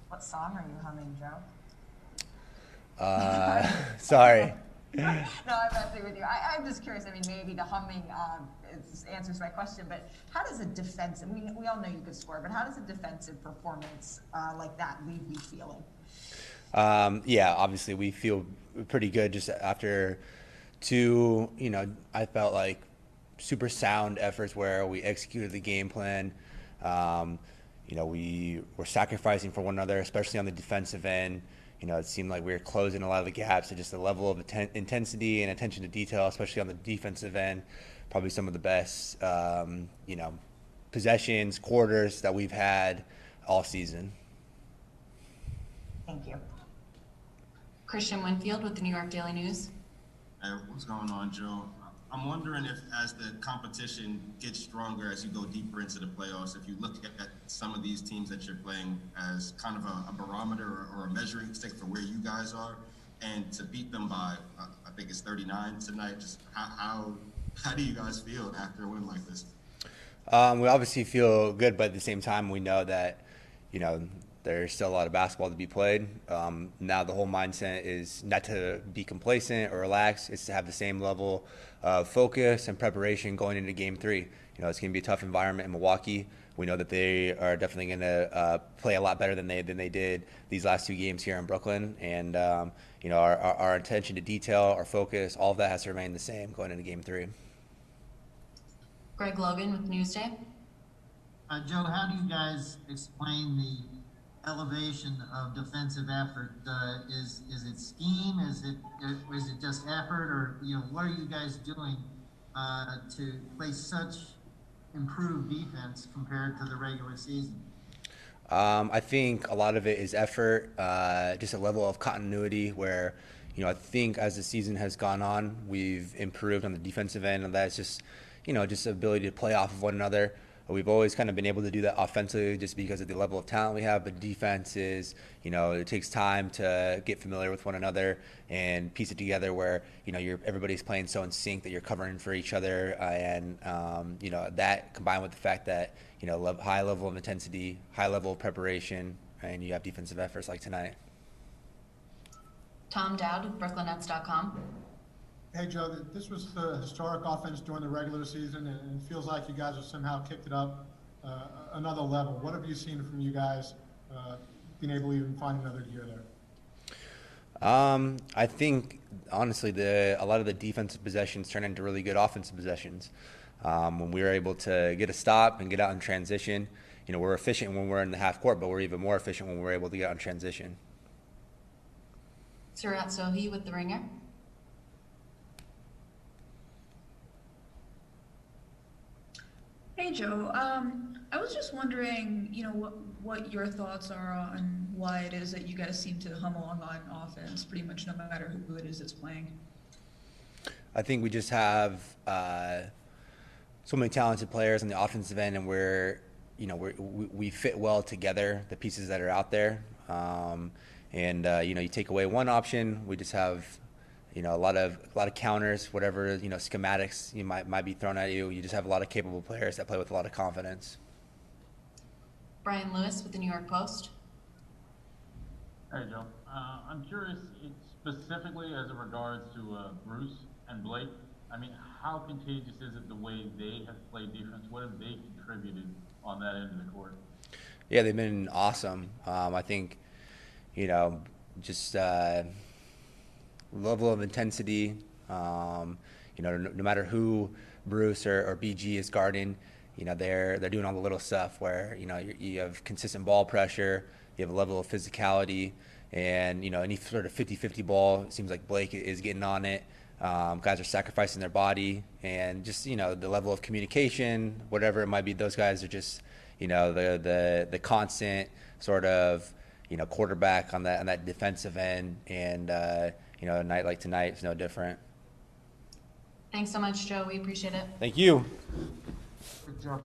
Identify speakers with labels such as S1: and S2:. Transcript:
S1: What song are you humming, Joe?
S2: Sorry.
S1: No, I'm messing with you. I'm just curious. I mean, maybe the humming answers my question, but how does a defensive, we all know you could score, but how does a defensive performance like that leave you feeling?
S2: Yeah, obviously we feel pretty good just after two, I felt like super sound efforts where we executed the game plan. Um, we were sacrificing for one another, especially on the defensive end. It seemed like we were closing a lot of the gaps. So just the level of intensity and attention to detail, especially on the defensive end, probably some of the best, possessions, quarters that we've had all season.
S1: Thank you.
S3: Christian Winfield with the New York Daily News.
S4: Hey, what's going on, Joe? I'm wondering if, as the competition gets stronger, as you go deeper into the playoffs, if you look at some of these teams that you're playing as kind of a barometer or a measuring stick for where you guys are, and to beat them by, I think it's 39 tonight. Just how do you guys feel after a win like this?
S2: We obviously feel good, but at the same time, we know that, you know, there's still a lot of basketball to be played. Now the whole mindset is not to be complacent or relax. It's to have the same level of focus and preparation going into Game 3. It's going to be a tough environment in Milwaukee. We know that they are definitely going to play a lot better than they did these last two games here in Brooklyn. And our attention to detail, our focus, all of that has to remain the same going into Game 3.
S3: Greg Logan with Newsday.
S5: Joe, how do you guys explain the elevation of defensive effort? Is it scheme? Is it just effort? Or what are you guys doing to play such improved defense compared to the regular season?
S2: I think a lot of it is effort, just a level of continuity where, I think as the season has gone on, we've improved on the defensive end, and that's just the ability to play off of one another. We've always kind of been able to do that offensively just because of the level of talent we have, but defense is, it takes time to get familiar with one another and piece it together where, everybody's playing so in sync that you're covering for each other. That combined with the fact that, high level of intensity, high level of preparation, and you have defensive efforts like tonight.
S3: Tom Dowd with BrooklynNets.com.
S6: Hey, Joe, this was the historic offense during the regular season, and it feels like you guys have somehow kicked it up another level. What have you seen from you guys being able to even find another gear there?
S2: I think, honestly, a lot of the defensive possessions turn into really good offensive possessions. When we were able to get a stop and get out in transition, we're efficient when we're in the half court, but we're even more efficient when we're able to get out in transition.
S3: Surat Sohi with The Ringer.
S7: Hey Joe, I was just wondering, what your thoughts are on why it is that you guys seem to hum along on offense, pretty much no matter who it is that's playing.
S2: I think we just have so many talented players on the offensive end, and we fit well together, the pieces that are out there. You take away one option, we just have a lot of counters, whatever schematics you might be thrown at you. You just have a lot of capable players that play with a lot of confidence.
S3: Brian Lewis with the New York Post.
S8: Hey, Joe. I'm curious, specifically as it regards to Bruce and Blake. I mean, how contagious is it the way they have played defense? What have they contributed on that end of the court?
S2: Yeah, they've been awesome. I think, just level of intensity. No matter who Bruce or BG is guarding, they're doing all the little stuff where you have consistent ball pressure, you have a level of physicality, and any sort of 50-50 ball, it seems like Blake is getting on it. Guys are sacrificing their body, and just the level of communication, whatever it might be. Those guys are just the constant sort of quarterback on that defensive end, and a night like tonight is no different.
S3: Thanks so much, Joe. We appreciate it.
S2: Thank you.
S6: Good job.